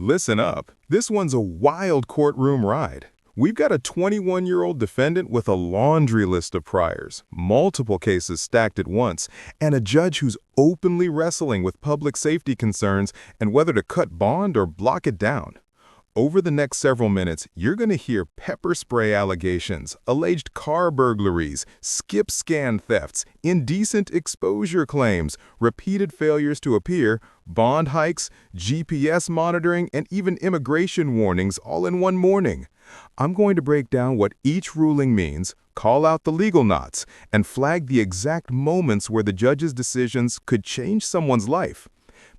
Listen up. This one's a wild courtroom ride. We've got a 21-year-old defendant with a laundry list of priors, multiple cases stacked at once, and a judge who's openly wrestling with public safety concerns and whether to cut bond or block it down. Over the next several minutes, you're going to hear pepper spray allegations, alleged car burglaries, skip scan thefts, indecent exposure claims, repeated failures to appear, bond hikes, GPS monitoring, and even immigration warnings all in one morning. I'm going to break down what each ruling means, call out the legal knots, and flag the exact moments where the judge's decisions could change someone's life.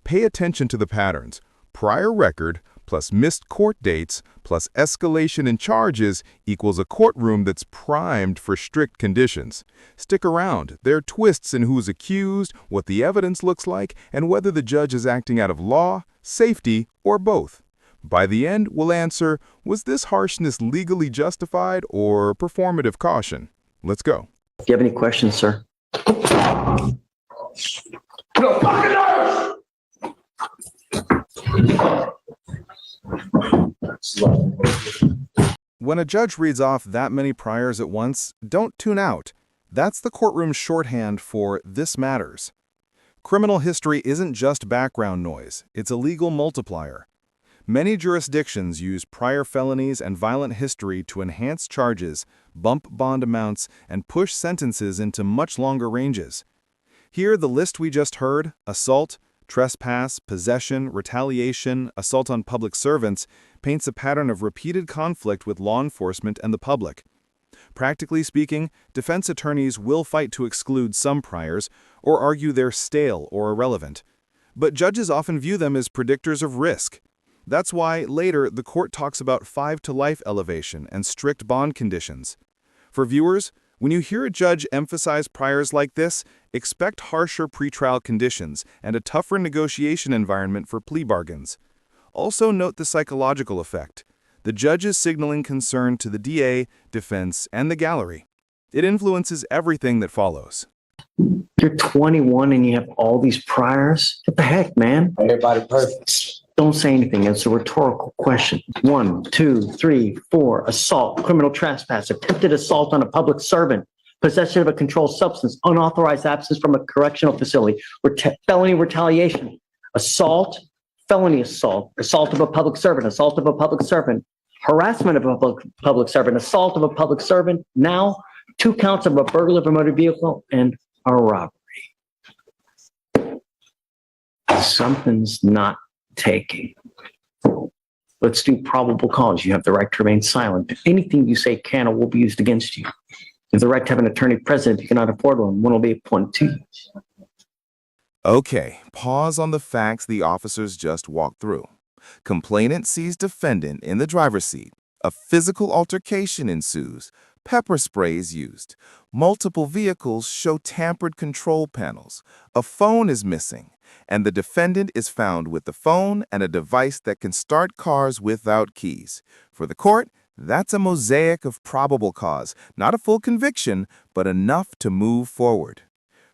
Pay attention to the patterns. Prior record plus missed court dates plus escalation in charges equals a courtroom that's primed for strict conditions. Stick around. There are twists in who's accused, what the evidence looks like, and whether the judge is acting out of law, safety, or both. By the end, we'll answer, was this harshness legally justified or performative caution? Let's go. Do you have any questions, sir? When a judge reads off that many priors at once, don't tune out. That's the courtroom shorthand for "this matters." Criminal history isn't just background noise, it's a legal multiplier. Many jurisdictions use prior felonies and violent history to enhance charges, bump bond amounts, and push sentences into much longer ranges. Here, the list we just heard: assault, trespass, possession, retaliation, assault on public servants, paints a pattern of repeated conflict with law enforcement and the public. Practically speaking, defense attorneys will fight to exclude some priors or argue they're stale or irrelevant. But judges often view them as predictors of risk. That's why, later, the court talks about 5-to-life elevation and strict bond conditions. For viewers, when you hear a judge emphasize priors like this, expect harsher pretrial conditions and a tougher negotiation environment for plea bargains. Also note the psychological effect. The judge is signaling concern to the DA, defense, and the gallery. It influences everything that follows. You're 21 and you have all these priors? What the heck, man? Everybody perfect. Don't say anything. It's a rhetorical question. 1, 2, 3, 4. Assault, criminal trespass, attempted assault on a public servant, possession of a controlled substance, unauthorized absence from a correctional facility, felony retaliation, assault, felony assault, assault of a public servant, assault of a public servant, harassment of a public servant, assault of a public servant, now 2 counts of a burglary of a motor vehicle and a robbery. Something's not taking. Let's do probable cause. You have the right to remain silent. Anything you say can or will be used against you. You have the right to have an attorney present if you cannot afford one. One will be appointed to you. Okay, pause on the facts the officers just walked through. Complainant sees defendant in the driver's seat. A physical altercation ensues. Pepper spray is used. Multiple vehicles show tampered control panels. A phone is missing. And the defendant is found with the phone and a device that can start cars without keys. For the court, that's a mosaic of probable cause, not a full conviction, but enough to move forward.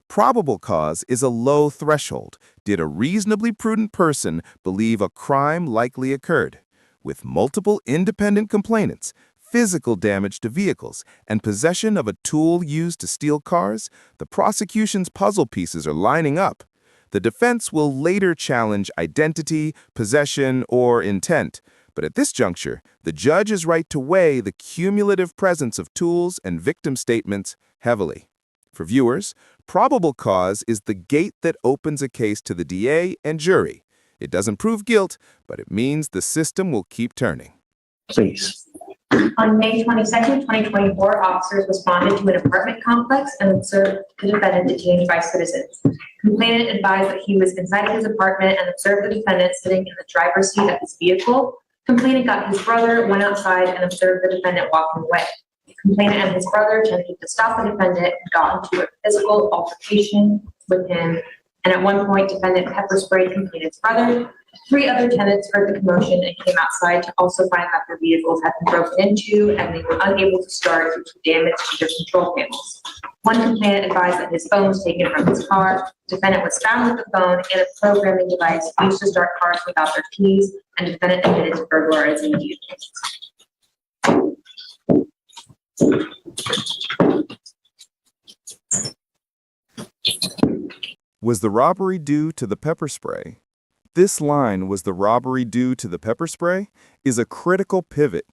Probable cause is a low threshold. Did a reasonably prudent person believe a crime likely occurred? With multiple independent complainants, physical damage to vehicles, and possession of a tool used to steal cars, the prosecution's puzzle pieces are lining up. The defense will later challenge identity, possession, or intent. But at this juncture, the judge is right to weigh the cumulative presence of tools and victim statements heavily. For viewers, probable cause is the gate that opens a case to the DA and jury. It doesn't prove guilt, but it means the system will keep turning. Please. On May 22nd, 2024, officers responded to an apartment complex and observed the defendant detained by citizens. Complainant advised that he was inside his apartment and observed the defendant sitting in the driver's seat of his vehicle. Complainant got his brother, went outside, and observed the defendant walking away. Complainant and his brother attempted to stop the defendant and got into a physical altercation with him. And at one point, defendant pepper sprayed complainant's brother. Three other tenants heard the commotion and came outside to also find that their vehicles had been broken into and they were unable to start due to damage to their control panels. One complainant advised that his phone was taken from his car. Defendant was found with the phone and a programming device used to start cars without their keys, and defendant admitted to burglarizing the vehicles. Was the robbery due to the pepper spray? This line, "Was the robbery due to the pepper spray?" is a critical pivot.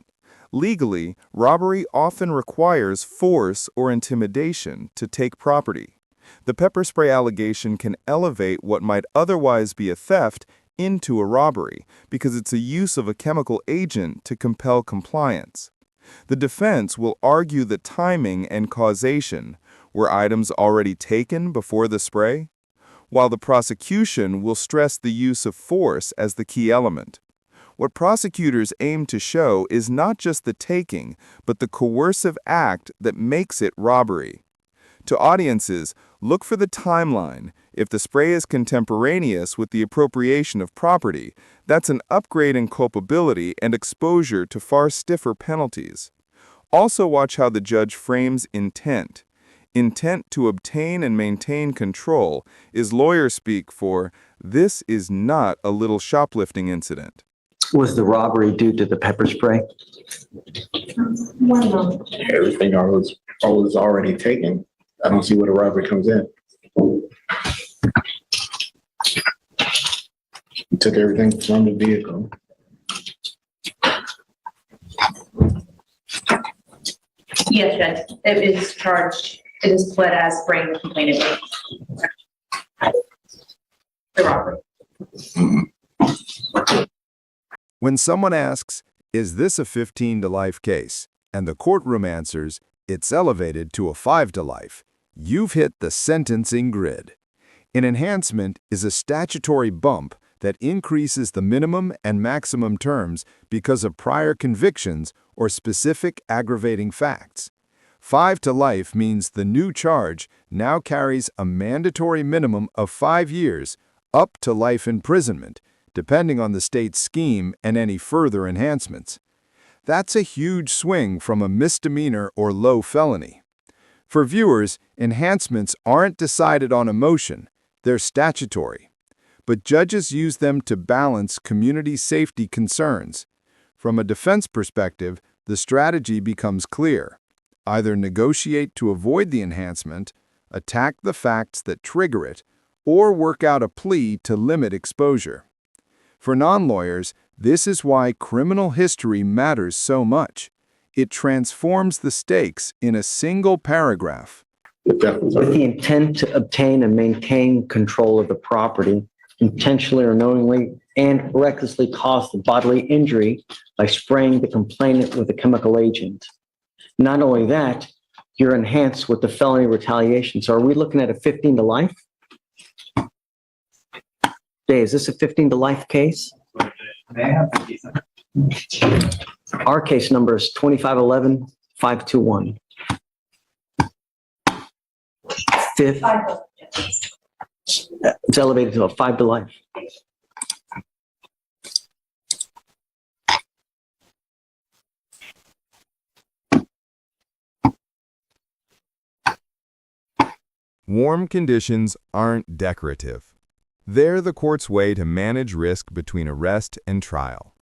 Legally, robbery often requires force or intimidation to take property. The pepper spray allegation can elevate what might otherwise be a theft into a robbery because it's a use of a chemical agent to compel compliance. The defense will argue the timing and causation. Were items already taken before the spray? While the prosecution will stress the use of force as the key element. What prosecutors aim to show is not just the taking, but the coercive act that makes it robbery. To audiences, look for the timeline. If the spray is contemporaneous with the appropriation of property, that's an upgrade in culpability and exposure to far stiffer penalties. Also watch how the judge frames intent. Intent to obtain and maintain control is lawyer speak for, "This is not a little shoplifting incident." Was the robbery due to the pepper spray? One moment. Everything was already taken. I don't see where the robbery comes in. He took everything from the vehicle. Yes, Judge, it is charged, it is pled as spraying the complainant. The robbery. When someone asks, "Is this a 15 to life case?" and the courtroom answers, "It's elevated to a 5 to life," you've hit the sentencing grid. An enhancement is a statutory bump that increases the minimum and maximum terms because of prior convictions or specific aggravating facts. 5 to life means the new charge now carries a mandatory minimum of 5 years up to life imprisonment, depending on the state's scheme and any further enhancements. That's a huge swing from a misdemeanor or low felony. For viewers, enhancements aren't decided on emotion, they're statutory. But judges use them to balance community safety concerns. From a defense perspective, the strategy becomes clear. Either negotiate to avoid the enhancement, attack the facts that trigger it, or work out a plea to limit exposure. For non-lawyers, this is why criminal history matters so much. It transforms the stakes in a single paragraph. With the intent to obtain and maintain control of the property, intentionally or knowingly and recklessly cause the bodily injury by spraying the complainant with a chemical agent. Not only that, you're enhanced with the felony retaliation. So are we looking at a 15 to life? Dave, is this a 15 to life case? Our case number is 2511-521. Fifth, it's elevated to a 5 to life. Warm conditions aren't decorative. They're the court's way to manage risk between arrest and trial.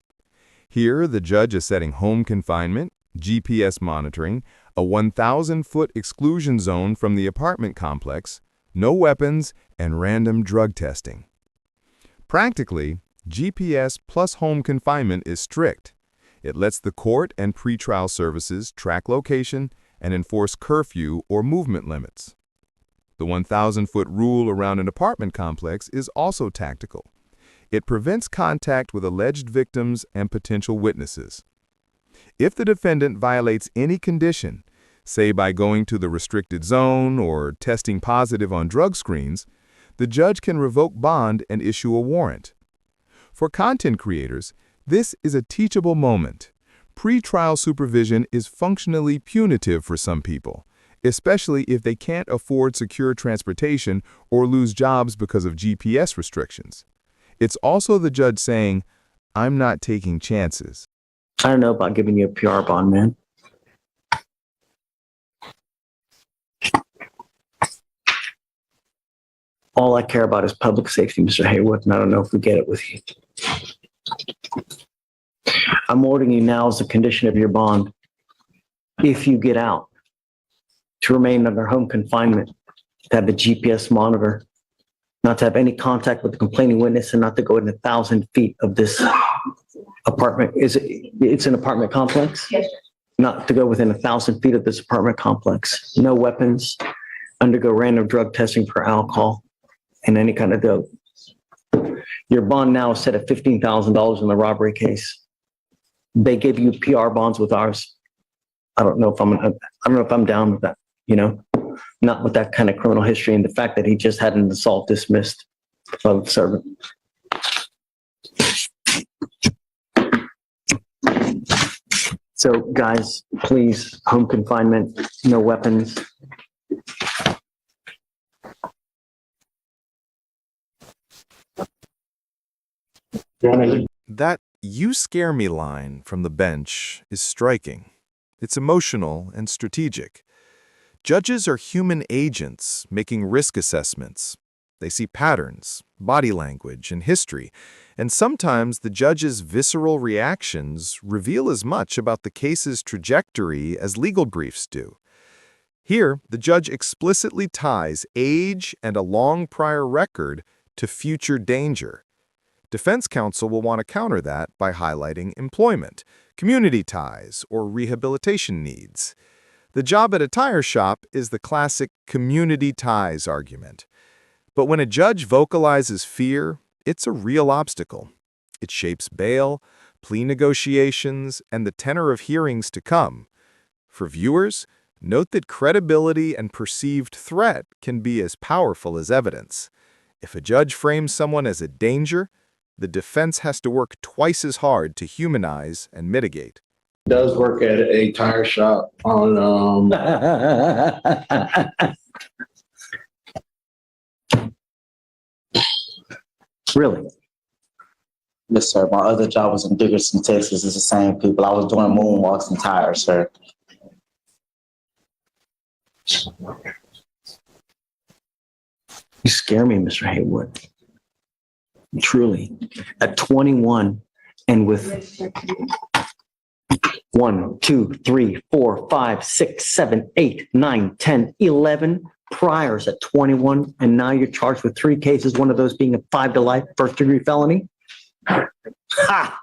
Here, the judge is setting home confinement, GPS monitoring, a 1,000-foot exclusion zone from the apartment complex, no weapons, and random drug testing. Practically, GPS plus home confinement is strict. It lets the court and pretrial services track location and enforce curfew or movement limits. The 1,000-foot rule around an apartment complex is also tactical. It prevents contact with alleged victims and potential witnesses. If the defendant violates any condition, say by going to the restricted zone or testing positive on drug screens, the judge can revoke bond and issue a warrant. For content creators, this is a teachable moment. Pre-trial supervision is functionally punitive for some people, especially if they can't afford secure transportation or lose jobs because of GPS restrictions. It's also the judge saying, I'm not taking chances. I don't know about giving you a PR bond, man. All I care about is public safety, Mr. Haywood, and I don't know if we get it with you. I'm ordering you now as a condition of your bond, if you get out, to remain under home confinement, to have a GPS monitor, not to have any contact with the complaining witness, and not to go within 1,000 feet of this apartment. It's an apartment complex? Yes, sir. Not to go within 1,000 feet of this apartment complex. No weapons, undergo random drug testing for alcohol and any kind of dope. Your bond now is set at $15,000 in the robbery case. They gave you PR bonds with ours. I don't know if I'm down with that, you know, not with that kind of criminal history and the fact that he just had an assault dismissed of servant. So guys, please, home confinement, no weapons. That "you scare me" line from the bench is striking. It's emotional and strategic. Judges are human agents making risk assessments. They see patterns, body language, and history, and sometimes the judge's visceral reactions reveal as much about the case's trajectory as legal briefs do. Here, the judge explicitly ties age and a long prior record to future danger. Defense counsel will want to counter that by highlighting employment, community ties, or rehabilitation needs. The job at a tire shop is the classic community ties argument. But when a judge vocalizes fear, it's a real obstacle. It shapes bail, plea negotiations, and the tenor of hearings to come. For viewers, note that credibility and perceived threat can be as powerful as evidence. If a judge frames someone as a danger, the defense has to work twice as hard to humanize and mitigate. Does work at a tire shop on, Really? Yes, sir. My other job was in Dickerson, Texas. It's the same people. I was doing moonwalks and tires, sir. You scare me, Mr. Haywood. Truly. At 21 and with 1, 2, 3, 4, 5, 6, 7, 8, 9, 10, 11 priors at 21, and now you're charged with 3 cases, one of those being a 5 to life first-degree felony? Ha!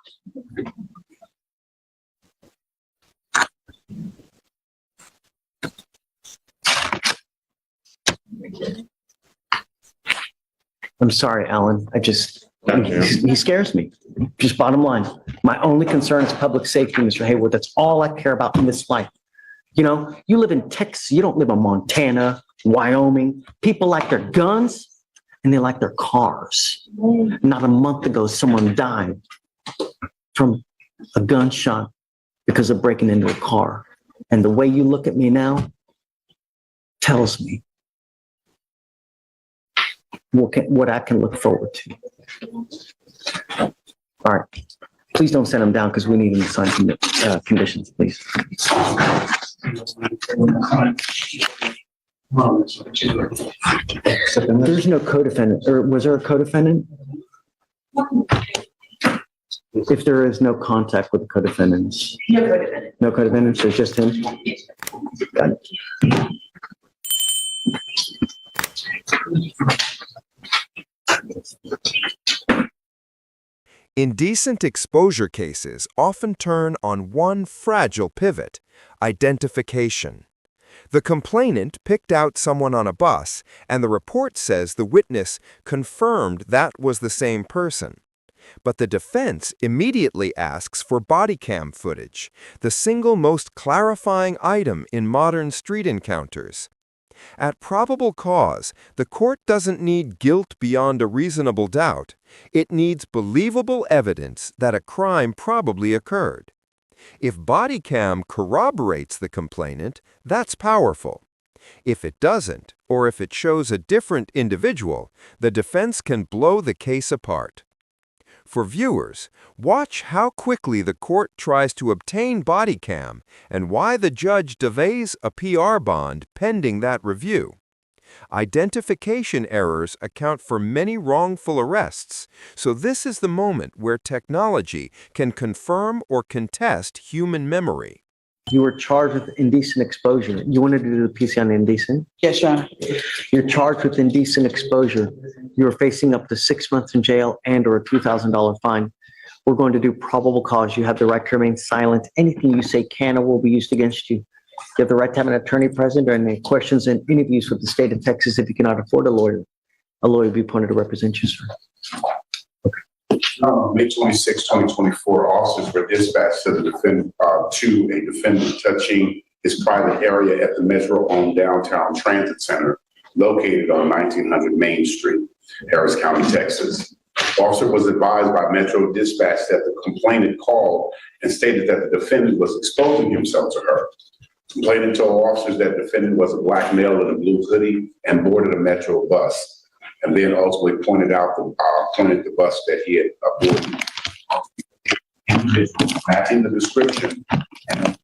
I'm sorry, Alan. He scares me. Just bottom line. My only concern is public safety, Mr. Haywood. That's all I care about in this life. You know, you live in Texas. You don't live in Montana, Wyoming. People like their guns and they like their cars. Not a month ago, someone died from a gunshot because of breaking into a car. And the way you look at me now tells me what I can look forward to. All right. Please don't send him down because we need him to sign some conditions, please. There's no co-defendant, or was there a co-defendant? If there is no contact with the co-defendants. No co-defendant. No co-defendants, there's just him? Got it. Indecent exposure cases often turn on one fragile pivot: identification. The complainant picked out someone on a bus, and the report says the witness confirmed that was the same person. But the defense immediately asks for body cam footage, the single most clarifying item in modern street encounters. At probable cause, the court doesn't need guilt beyond a reasonable doubt. It needs believable evidence that a crime probably occurred. If body cam corroborates the complainant, that's powerful. If it doesn't, or if it shows a different individual, the defense can blow the case apart. For viewers, watch how quickly the court tries to obtain body cam and why the judge delays a PR bond pending that review. Identification errors account for many wrongful arrests, so this is the moment where technology can confirm or contest human memory. You were charged with indecent exposure. You wanted to do the PC on indecent? Yes, Your Honor. You're charged with indecent exposure. You're facing up to 6 months in jail and or a $2,000 fine. We're going to do probable cause. You have the right to remain silent. Anything you say can or will be used against you. You have the right to have an attorney present during any questions and interviews with the state of Texas. If you cannot afford a lawyer will be appointed to represent you, sir. May 26, 2024, officers were dispatched to a defendant touching his private area at the Metro-owned downtown transit center located on 1900 Main Street, Harris County, Texas. The officer was advised by Metro Dispatch that the complainant called and stated that the defendant was exposing himself to her. Complainant told officers that the defendant was a black male in a blue hoodie and boarded a Metro bus, and then ultimately pointed the bus that he had boarded. Individuals matching the description, and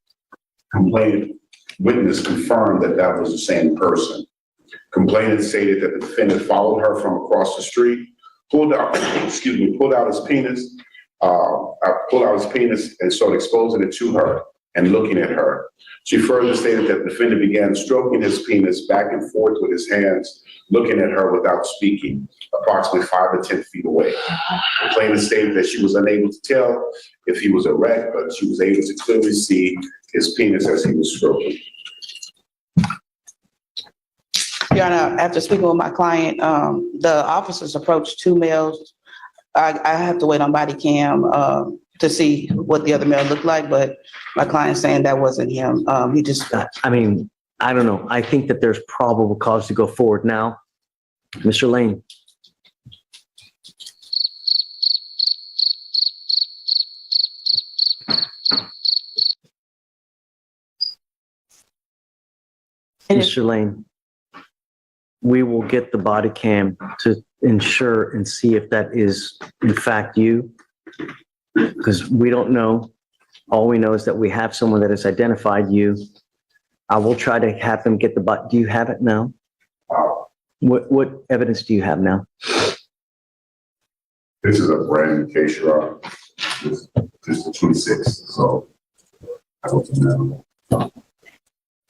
complainant witness confirmed that that was the same person. Complainant stated that the defendant followed her from across the street, pulled out his penis, and started exposing it to her and looking at her. She further stated that the defendant began stroking his penis back and forth with his hands, looking at her without speaking, approximately 5 to 10 feet away. The complainant stated that she was unable to tell if he was erect, but she was able to clearly see his penis as he was stroking. Your Honor, after speaking with my client, the officers approached 2 males. I have to wait on body cam to see what the other male looked like, but my client's saying that wasn't him. He just. I mean, I don't know. I think that there's probable cause to go forward now. Mr. Lane. Mr. Lane, we will get the body cam to ensure and see if that is in fact you, because we don't know. All we know is that we have someone that has identified you. I will try to have them get the body. Do you have it now? What evidence do you have now? This is a brand new case, Your Honor. This is the 26th, so I don't know.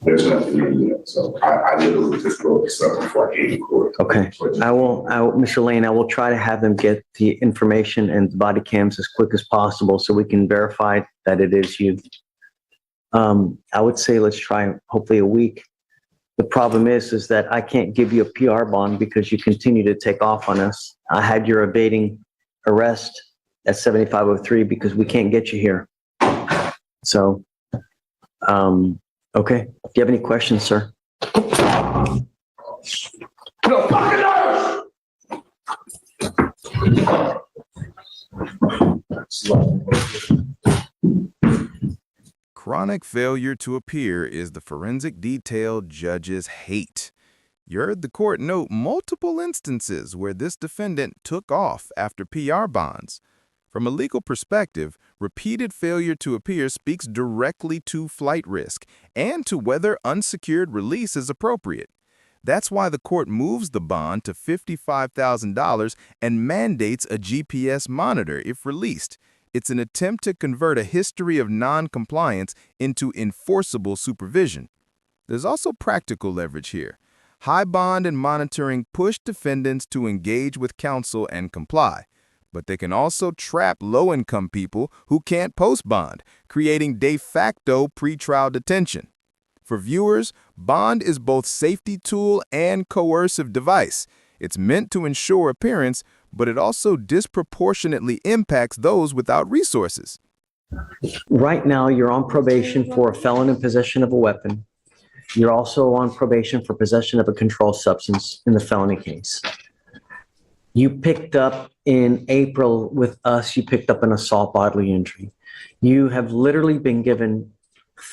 There's nothing in yet, so I literally just wrote this up before I came to court. Okay, I will, Mr. Lane, I will try to have them get the information and the body cams as quick as possible so we can verify that it is you. I would say let's try hopefully a week. The problem is that I can't give you a PR bond because you continue to take off on us. I had your evading arrest at 7503 because we can't get you here. So, okay. Do you have any questions, sir? No fucking Chronic failure to appear is the forensic detail judges hate. You heard the court note multiple instances where this defendant took off after PR bonds. From a legal perspective, repeated failure to appear speaks directly to flight risk and to whether unsecured release is appropriate. That's why the court moves the bond to $55,000 and mandates a GPS monitor if released. It's an attempt to convert a history of non-compliance into enforceable supervision. There's also practical leverage here. High bond and monitoring push defendants to engage with counsel and comply, but they can also trap low-income people who can't post bond, creating de facto pretrial detention. For viewers, bond is both safety tool and coercive device. It's meant to ensure appearance, but it also disproportionately impacts those without resources. Right now, you're on probation for a felon in possession of a weapon. You're also on probation for possession of a controlled substance in the felony case. You picked up in April with us, you picked up an assault bodily injury. You have literally been given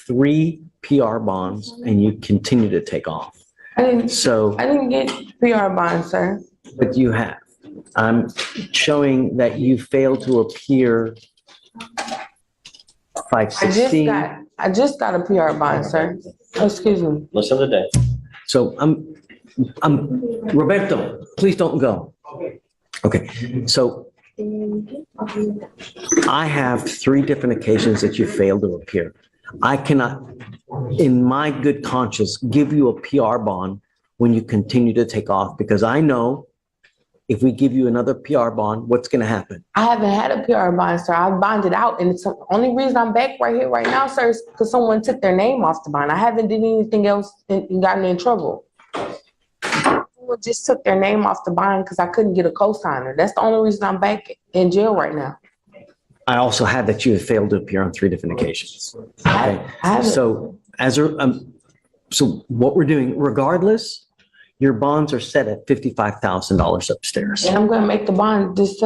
3 PR bonds and you continue to take off. I didn't get PR bonds, sir. But you have. I'm showing that you failed to appear 516. I just got a PR bond, sir. Excuse me. Listen to the day. So Roberto, please don't go. Okay, so I have 3 different occasions that you failed to appear. I cannot, in my good conscience, give you a PR bond when you continue to take off, because I know if we give you another PR bond, what's going to happen? I haven't had a PR bond, sir. I bonded out, and it's the only reason I'm back right here right now, sir, is because someone took their name off the bond. I haven't did anything else and gotten in trouble. Someone just took their name off the bond because I couldn't get a co-signer. That's the only reason I'm back in jail right now. I also had that you have failed to appear on 3 different occasions. Okay? So so what we're doing, regardless, your bonds are set at $55,000 upstairs. And I'm going to make the bond this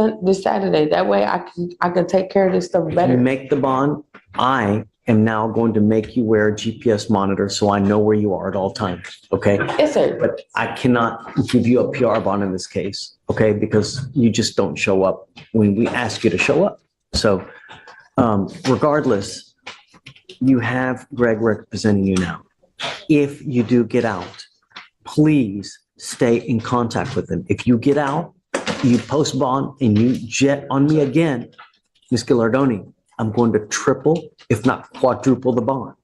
Saturday. That way I can take care of this stuff better. You make the bond, I am now going to make you wear a GPS monitor so I know where you are at all times, okay? Yes, sir. But I cannot give you a PR bond in this case, okay? Because you just don't show up when we ask you to show up. So regardless, you have Greg representing you now. If you do get out, please stay in contact with them. If you get out, you post bond and you jet on me again, Ms. Gilardoni, I'm going to triple, if not quadruple the bond.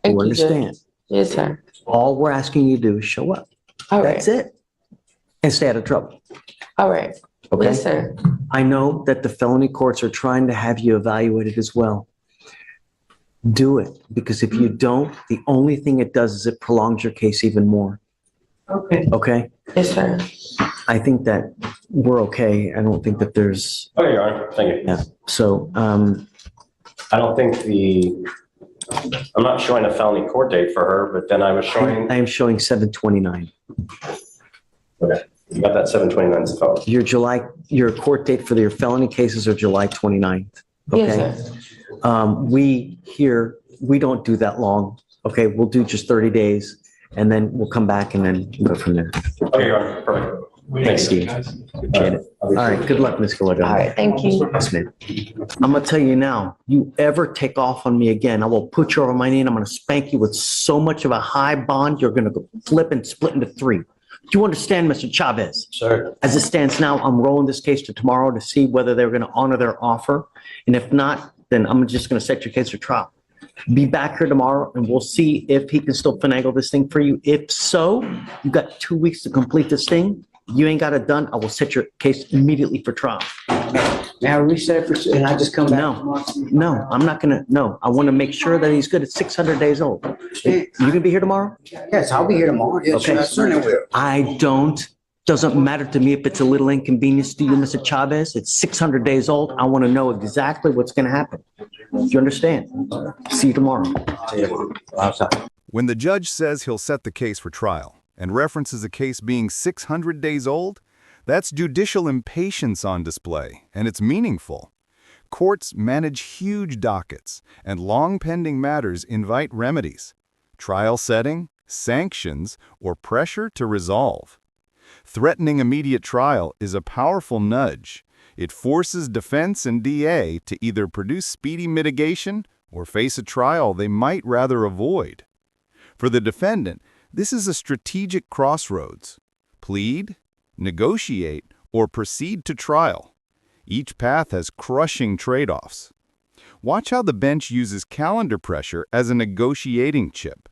You understand? Yes, sir. All we're asking you to do is show up. All right. That's it. And stay out of trouble. All right. Okay? Yes, sir. I know that the felony courts are trying to have you evaluated as well. Do it, because if you don't, the only thing it does is it prolongs your case even more. Okay. Okay? Yes, sir. I think that we're okay. I don't think that there's, Okay, Your Honor. Thank you. yeah. So, I don't think I'm not showing a felony court date for her, but then I was showing. I am showing 7/29. Okay. You got that 7/29 phone. Your court date for your felony cases are July 29th. Okay? Yes, sir. We don't do that long. Okay, we'll do just 30 days and then we'll come back and then go from there. Okay, Your Honor. Perfect. Thanks, Steve. Appreciate it. All right, good luck, Ms. Gallardo. All right. Thank you. Yes, ma'am. I'm gonna tell you now, you ever take off on me again, I will put you over my knee and I'm gonna spank you with so much of a high bond, you're gonna go flip and split into 3. Do you understand, Mr. Chavez? Sir. As it stands now, I'm rolling this case to tomorrow to see whether they're gonna honor their offer. And if not, then I'm just gonna set your case for trial. Be back here tomorrow and we'll see if he can still finagle this thing for you. If so, you've got 2 weeks to complete this thing. You ain't got it done, I will set your case immediately for trial. Now reset for, and I just come back. No, I'm not gonna, no. I want to make sure that he's good. It's 600 days old. You gonna be here tomorrow? Yes, I'll be here tomorrow. Yes, Okay. I certainly will. Doesn't matter to me if it's a little inconvenience to you, Mr. Chavez. It's 600 days old. I want to know exactly what's gonna happen. Do you understand? See you tomorrow. When the judge says he'll set the case for trial and references a case being 600 days old, that's judicial impatience on display, and it's meaningful. Courts manage huge dockets, and long-pending matters invite remedies, trial setting, sanctions, or pressure to resolve. Threatening immediate trial is a powerful nudge. It forces defense and DA to either produce speedy mitigation or face a trial they might rather avoid. For the defendant, this is a strategic crossroads. Plead, negotiate, or proceed to trial. Each path has crushing trade-offs. Watch how the bench uses calendar pressure as a negotiating chip.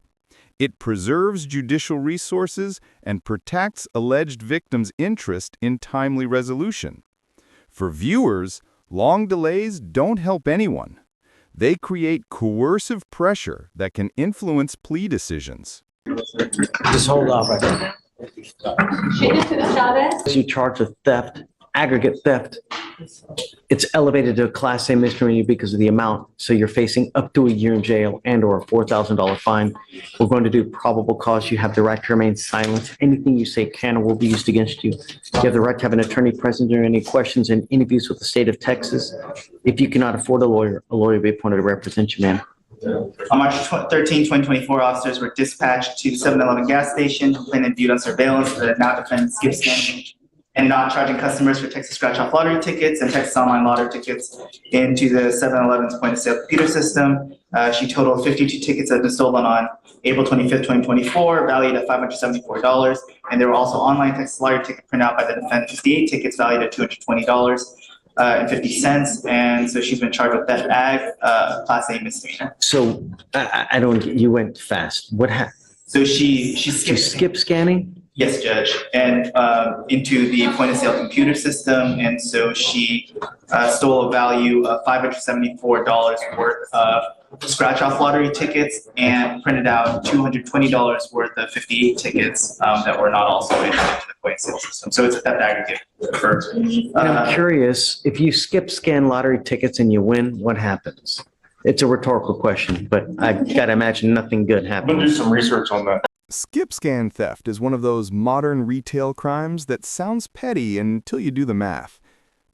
It preserves judicial resources and protects alleged victims' interest in timely resolution. For viewers, long delays don't help anyone. They create coercive pressure that can influence plea decisions. Just hold off right there. You charged with theft, aggregate theft. It's elevated to a Class A misdemeanor because of the amount. So you're facing up to a year in jail and or a $4,000 fine. We're going to do probable cause. You have the right to remain silent. Anything you say can or will be used against you. You have the right to have an attorney present during any questions and interviews with the state of Texas. If you cannot afford a lawyer will be appointed to represent you, ma'am. On March 13, 2024, officers were dispatched to 7-Eleven gas station. Complainant viewed on surveillance the now defendant Skip Stanton and not charging customers for Texas scratch-off lottery tickets and Texas online lottery tickets into the 7-Eleven's point-of-sale computer system. She totaled 52 tickets that have been stolen on April 25th, 2024, valued at $574. And there were also online Texas lottery ticket printout by the defendant, 58 tickets valued at $220 and 50 cents. And so she's been charged with theft ag, class A misdemeanor. So I don't, you went fast. What happened? So she She skipped scanning? Yes, Judge, and into the point of sale computer system. And so she stole a value of $574 worth of scratch off lottery tickets and printed out $220 worth of 58 tickets that were not also entered into the point of sale system. So it's a theft aggregate. I'm curious, if you skip scan lottery tickets and you win, what happens? It's a rhetorical question, but I gotta imagine nothing good happens. I'm gonna do some research on that. Skip scan theft is one of those modern retail crimes that sounds petty until you do the math.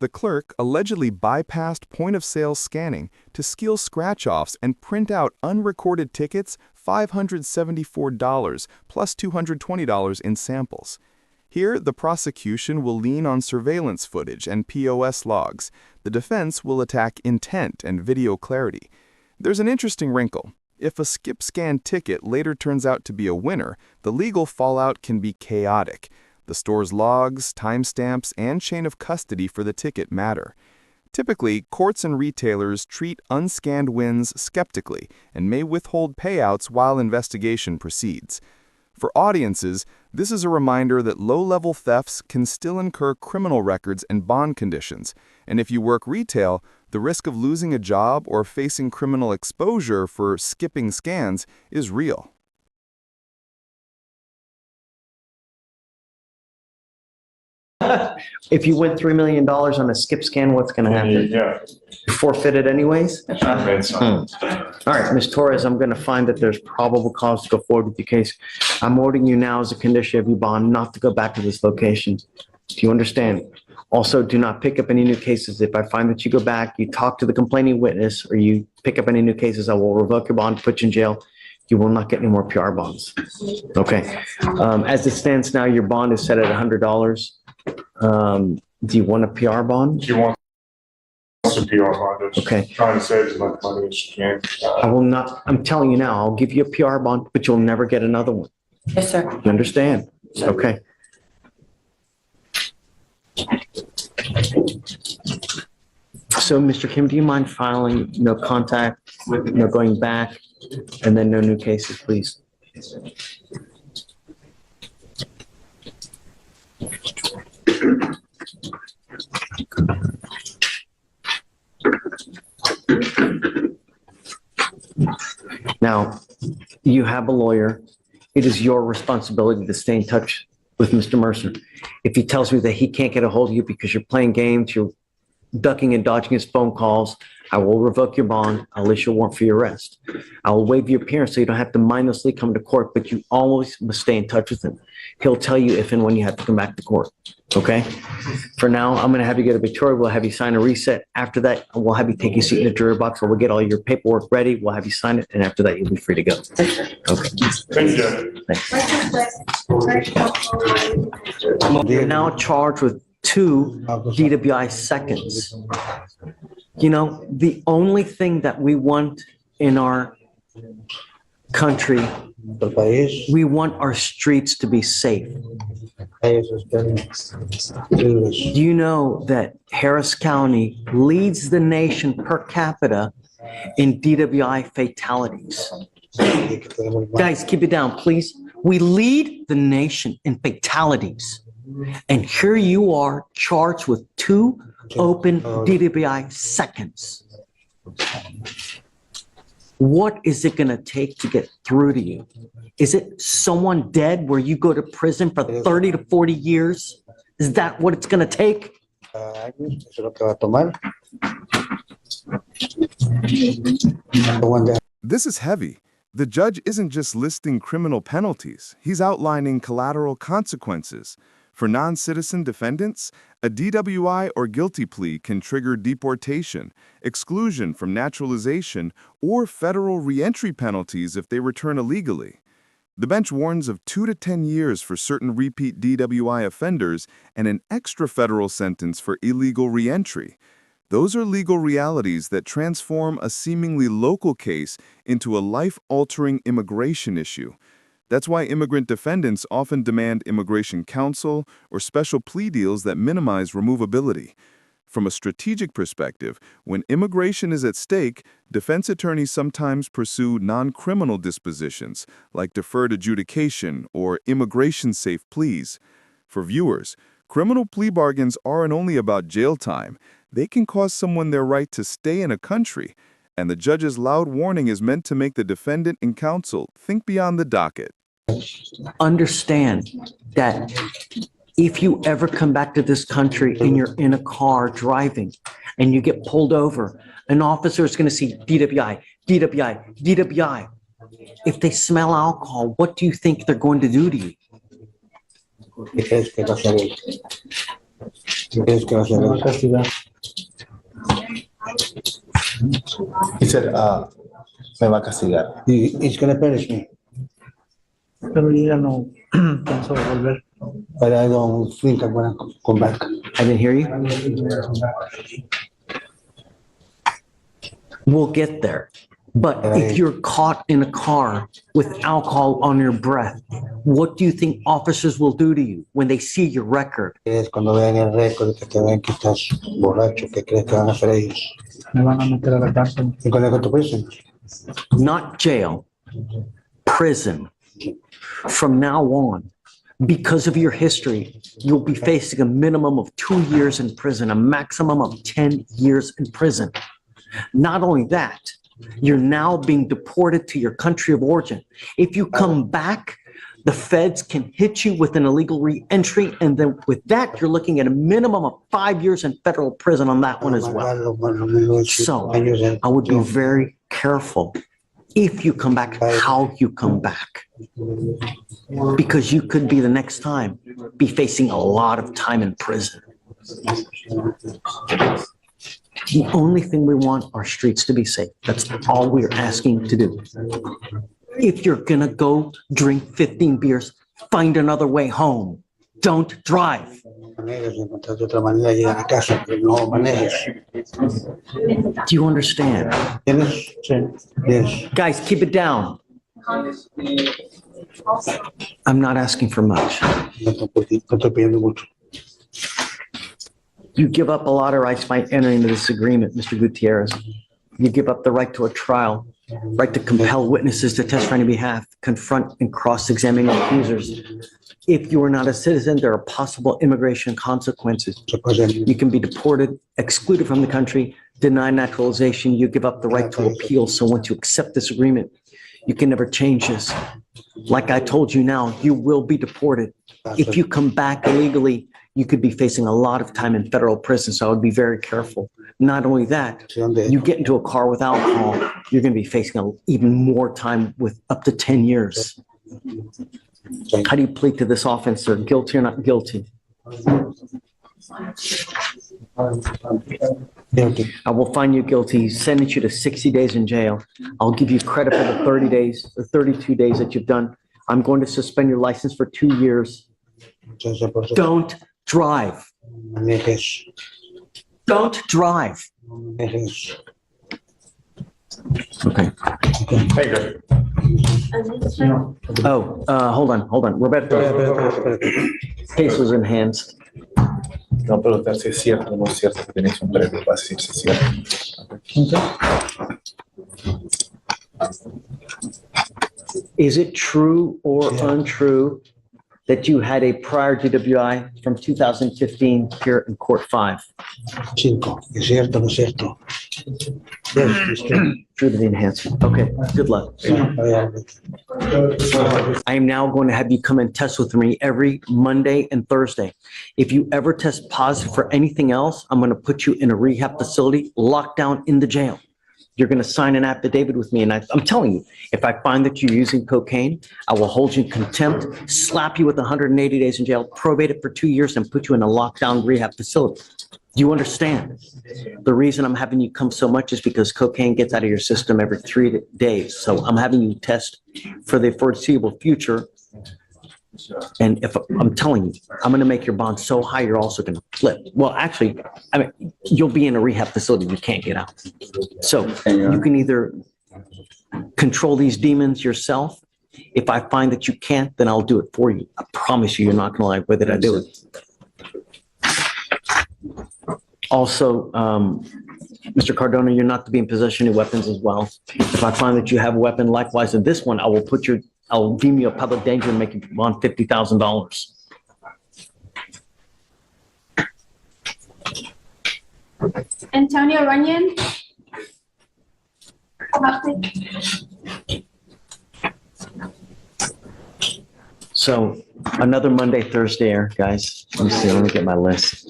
The clerk allegedly bypassed point-of-sale scanning to steal scratch-offs and print out unrecorded tickets, $574 plus $220 in samples. Here, the prosecution will lean on surveillance footage and POS logs. The defense will attack intent and video clarity. There's an interesting wrinkle. If a skip scan ticket later turns out to be a winner, the legal fallout can be chaotic. The store's logs, timestamps, and chain of custody for the ticket matter. Typically, courts and retailers treat unscanned wins skeptically and may withhold payouts while investigation proceeds. For audiences, this is a reminder that low-level thefts can still incur criminal records and bond conditions, and if you work retail, the risk of losing a job or facing criminal exposure for skipping scans is real. If you win $3 million on a skip scan, what's going to happen? Yeah. You forfeit it anyways? So. All right, Ms. Torres, I'm going to find that there's probable cause to go forward with your case. I'm ordering you now as a condition of your bond not to go back to this location. Do you understand? Also, do not pick up any new cases. If I find that you go back, you talk to the complaining witness, or you pick up any new cases, I will revoke your bond, put you in jail. You will not get any more PR bonds. Okay. As it stands now, your bond is set at $100. Do you want a PR bond? She wants a PR bond. Okay. Trying to save as much money as she can. I will not, I'm telling you now, I'll give you a PR bond, but you'll never get another one. Yes, sir. You understand? Okay. So, Mr. Kim, do you mind filing no contact, no going back, and then no new cases, please? Now, you have a lawyer. It is your responsibility to stay in touch with Mr. Mercer. If he tells you that he can't get a hold of you because you're playing games, you're ducking and dodging his phone calls, I will revoke your bond. I'll issue a warrant for your arrest. I will waive your appearance so you don't have to mindlessly come to court, but you always must stay in touch with him. He'll tell you if and when you have to come back to court. Okay? For now, I'm going to have you go to Victoria. We'll have you sign a reset. After that, we'll have you take your seat in the jury box where we'll get all your paperwork ready. We'll have you sign it, and after that, you'll be free to go. Okay. Thank you. Thanks. You're now charged with 2 DWI seconds. You know, the only thing that we want in our country, we want our streets to be safe. Do you know that Harris County leads the nation per capita in DWI fatalities? Guys, keep it down, please. We lead the nation in fatalities. And here you are charged with 2 open DWI seconds. What is it going to take to get through to you? Is it someone dead where you go to prison for 30 to 40 years? Is that what it's going to take? This is heavy. The judge isn't just listing criminal penalties. He's outlining collateral consequences. For non-citizen defendants, a DWI or guilty plea can trigger deportation, exclusion from naturalization, or federal reentry penalties if they return illegally. The bench warns of 2 to 10 years for certain repeat DWI offenders and an extra federal sentence for illegal reentry. Those are legal realities that transform a seemingly local case into a life-altering immigration issue. That's why immigrant defendants often demand immigration counsel or special plea deals that minimize removability. From a strategic perspective, when immigration is at stake, defense attorneys sometimes pursue non-criminal dispositions, like deferred adjudication or immigration-safe pleas. For viewers, criminal plea bargains aren't only about jail time. They can cost someone their right to stay in a country, and the judge's loud warning is meant to make the defendant and counsel think beyond the docket. Understand that if you ever come back to this country and you're in a car driving and you get pulled over, an officer is going to see DWI, DWI, DWI. If they smell alcohol, what do you think they're going to do to you? He said, me va a castigar. He's gonna punish me. Pero yo ya no pienso volver. But I don't think I'm gonna come back. I didn't hear you. We'll get there. But if you're caught in a car with alcohol on your breath, what do you think officers will do to you when they see your record? Es cuando vean el récord que te ven que estás borracho, ¿qué crees que van a hacer ellos? Me van a meter a la cárcel. ¿Y cuando go to prison? Not jail, prison. From now on, because of your history, you'll be facing a minimum of 2 years in prison, a maximum of 10 years in prison. Not only that, you're now being deported to your country of origin. If you come back, the feds can hit you with an illegal re-entry, and then with that, you're looking at a minimum of 5 years in federal prison on that one as well. So I would be very careful if you come back, how you come back. Because you could be the next time be facing a lot of time in prison. The only thing we want are streets to be safe. That's all we're asking to do. If you're gonna go drink 15 beers, find another way home. Don't drive. Do you understand? Yes. Guys, keep it down. I'm not asking for much. You give up a lot of rights by entering into this agreement, Mr. Gutierrez. You give up the right to a trial, right to compel witnesses to testify on your behalf, confront and cross-examine accusers. If you are not a citizen, there are possible immigration consequences. You can be deported, excluded from the country, denied naturalization. You give up the right to appeal. So once you accept this agreement, you can never change this. Like I told you now, you will be deported. If you come back illegally, you could be facing a lot of time in federal prison. So I would be very careful. Not only that, you get into a car with alcohol, you're going to be facing even more time with up to 10 years. How do you plead to this offense, sir? Guilty or not guilty? Guilty. I will find you guilty, sentence you to 60 days in jail. I'll give you credit for the 30 days, or 32 days that you've done. I'm going to suspend your license for 2 years. Don't drive. Don't drive. Okay. Oh, hold on. Roberto. Case was enhanced. No, pero si es cierto, no es cierto que tenéis un previo para decir si es cierto. Is it true or untrue that you had a prior DWI from 2015 here in Court 5? 5. Es cierto, no es cierto. Yes, it's true. True to the enhancement. Okay, good luck. I am now going to have you come and test with me every Monday and Thursday. If you ever test positive for anything else, I'm going to put you in a rehab facility, locked down in the jail. You're going to sign an affidavit with me. And I'm telling you, if I find that you're using cocaine, I will hold you in contempt, slap you with 180 days in jail, probate it for 2 years, and put you in a lockdown rehab facility. Do you understand? The reason I'm having you come so much is because cocaine gets out of your system every 3 days. So I'm having you test for the foreseeable future. And if I'm telling you, I'm going to make your bond so high, you're also going to flip. Well, actually, I mean, you'll be in a rehab facility. You can't get out. So you can either control these demons yourself. If I find that you can't, then I'll do it for you. I promise you, you're not going to like whether I do it. Also, Mr. Cardona, you're not to be in possession of weapons as well. If I find that you have a weapon, likewise in this one, I'll deem you a public danger and make you bond $50,000. Antonio Runyon. So another Monday, Thursday air, guys. Let me see, let me get my list.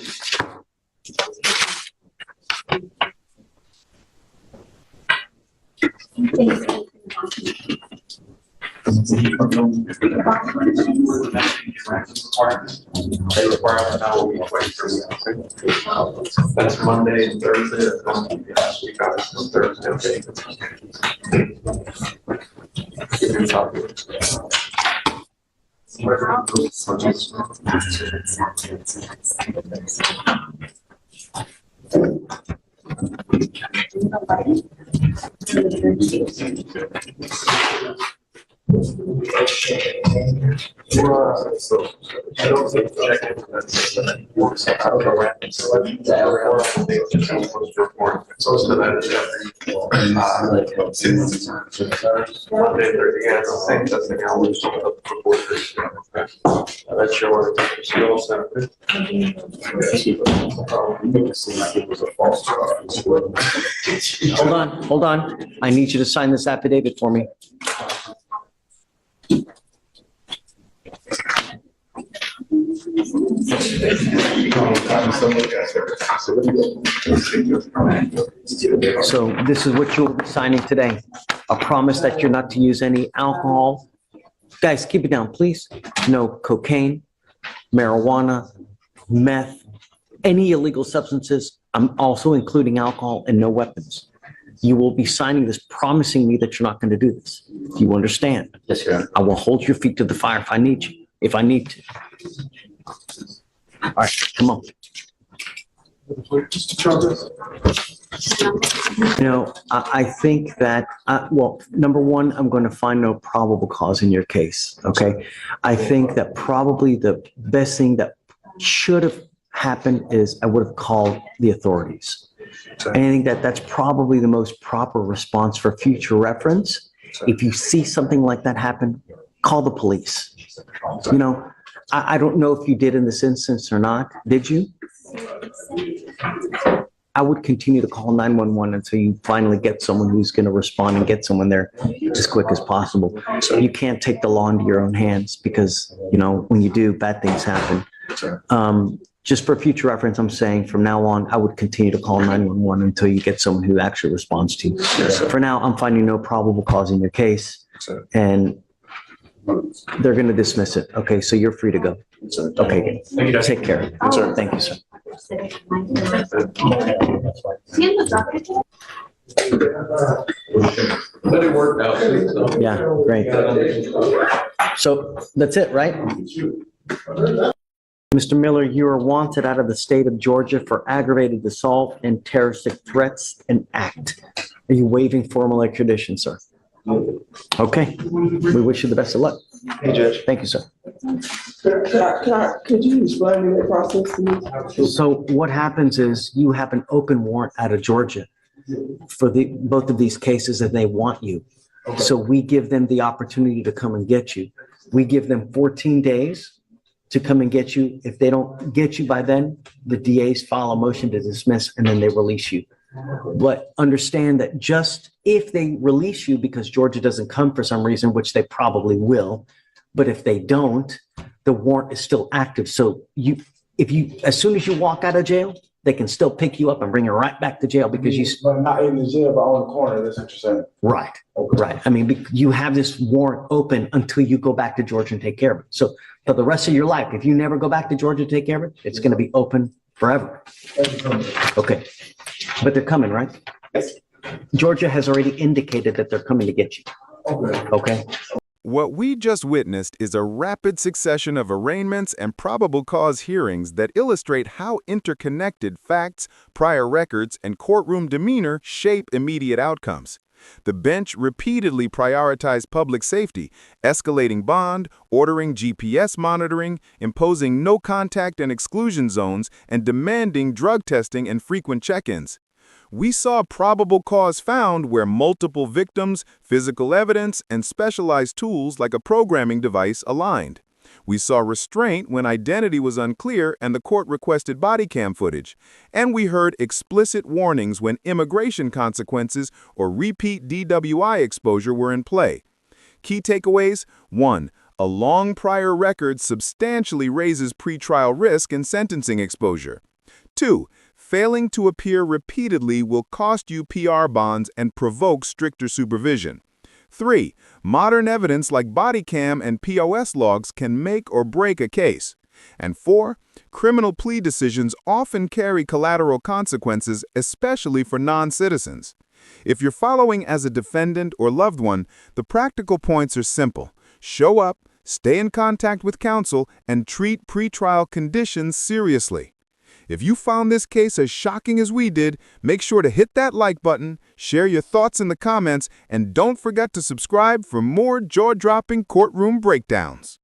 That's Monday and Thursday. That's going to be last week. Obviously, Thursday. Hold on. I need you to sign this affidavit for me. So this is what you'll be signing today. A promise that you're not to use any alcohol. Guys, keep it down, please. No cocaine, marijuana, meth, any illegal substances. I'm also including alcohol and no weapons. You will be signing this, promising me that you're not going to do this. Do you understand? Yes, sir. I will hold your feet to the fire if I need you, if I need to. All right, come on. You know, I think that, well, number one, I'm going to find no probable cause in your case, okay? I think that probably the best thing that should have happened is I would have called the authorities. And I think that that's probably the most proper response for future reference. If you see something like that happen, call the police. You know, I don't know if you did in this instance or not. Did you? I would continue to call 911 until you finally get someone who's going to respond and get someone there as quick as possible. You can't take the law into your own hands because, you know, when you do, bad things happen. Just for future reference, I'm saying from now on, I would continue to call 911 until you get someone who actually responds to you. For now, I'm finding no probable cause in your case, and they're going to dismiss it. Okay, so you're free to go. Okay, take care. Thank you, sir. But it worked out. Yeah, great. So that's it, right? Mr. Miller, you are wanted out of the state of Georgia for aggravated assault and terroristic threats and act. Are you waiving formal extradition, sir? Okay, we wish you the best of luck. Hey, Judge. Thank you, sir. Could you explain me the process to me? So what happens is you have an open warrant out of Georgia for both of these cases and they want you. So we give them the opportunity to come and get you. We give them 14 days to come and get you. If they don't get you by then, the DAs file a motion to dismiss and then they release you. But understand that just if they release you because Georgia doesn't come for some reason, which they probably will, but if they don't, the warrant is still active. So as soon as you walk out of jail, they can still pick you up and bring you right back to jail because you. But not in the jail, but on the corner, that's what you're saying. Right, Okay. right. I mean, you have this warrant open until you go back to Georgia and take care of it. So for the rest of your life, if you never go back to Georgia to take care of it, it's going to be open forever. Okay. But they're coming, right? Yes. Georgia has already indicated that they're coming to get you. Okay. Okay. What we just witnessed is a rapid succession of arraignments and probable cause hearings that illustrate how interconnected facts, prior records, and courtroom demeanor shape immediate outcomes. The bench repeatedly prioritized public safety, escalating bond, ordering GPS monitoring, imposing no contact and exclusion zones, and demanding drug testing and frequent check-ins. We saw probable cause found where multiple victims, physical evidence, and specialized tools like a programming device aligned. We saw restraint when identity was unclear and the court requested body cam footage. And we heard explicit warnings when immigration consequences or repeat DWI exposure were in play. Key takeaways: 1. A long prior record substantially raises pretrial risk and sentencing exposure. 2. Failing to appear repeatedly will cost you PR bonds and provoke stricter supervision. 3. Modern evidence like body cam and POS logs can make or break a case. And 4. Criminal plea decisions often carry collateral consequences, especially for non-citizens. If you're following as a defendant or loved one, the practical points are simple. Show up, stay in contact with counsel, and treat pretrial conditions seriously. If you found this case as shocking as we did, make sure to hit that like button, share your thoughts in the comments, and don't forget to subscribe for more jaw-dropping courtroom breakdowns.